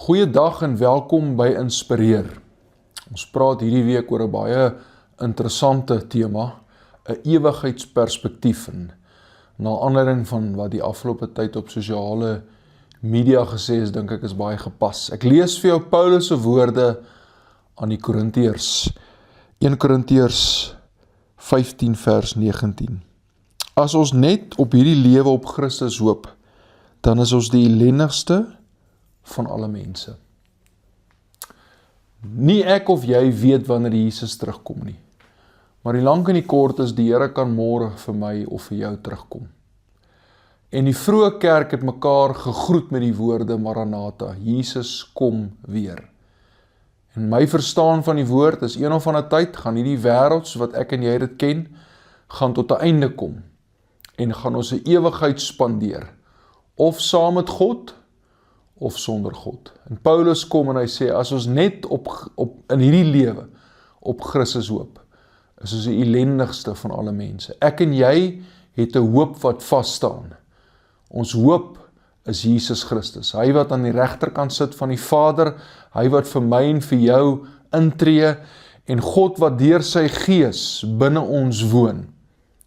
Goeiedag en welkom by Inspireer. Ons praat hierdie week oor 'n baie interessante tema, 'n ewigheidsperspektief, na aanleiding van wat die afgelope tyd op sosiale media gesê is, dink ek is baie gepas. Ek lees vir jou Paulus se woorde aan die Korintiërs. 1 Korintiërs 15 vers 19. As ons net op hierdie lewe op Christus hoop, dan is ons die ellendigste van alle mense. Nie ek of jy weet wanneer Jesus terugkom nie. Maar die lang en die kort is, die Here kan môre vir my of vir jou terugkom. En die vroeë kerk het mekaar gegroet met die woorde Maranatha, Jesus kom weer. En my verstaan van die woord is, een of ander tyd gaan hierdie wêreld, soos wat ek en jy dit ken, gaan tot 'n einde kom. En gaan ons 'n ewigheid spandeer. Of saam met God, of sonder God. En Paulus kom en hy sê, as ons net in hierdie lewe op Christus hoop, is ons die ellendigste van alle mense. Ek en jy het 'n hoop wat vasstaan. Ons hoop is Jesus Christus. Hy wat aan die regterkant sit van die Vader, hy wat vir my en vir jou intree, en God wat deur sy Gees binne ons woon.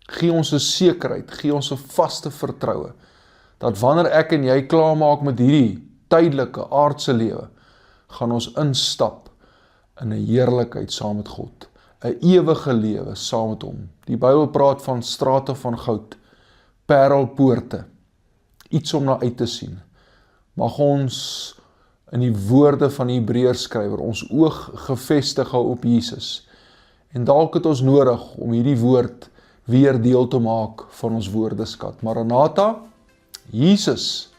Gee ons 'n sekerheid, gee ons 'n vaste vertroue, dat wanneer ek en jy klaarmaak met hierdie tydelike aardse lewe, gaan ons instap in 'n heerlikheid saam met God, 'n ewige lewe saam met hom. Die Bybel praat van strate van goud, parelpoorte, iets om na uit te sien. Mag ons in die woorde van die Hebreërskrywer ons oog gefestig hou op Jesus. En dalk het ons nodig om hierdie woord weer deel te maak van ons woordeskat. Maranatha, Jesus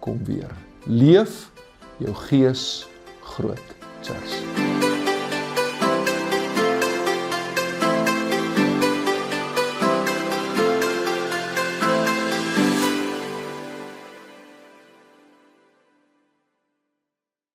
kom weer. Leef jou gees groot. Cheers.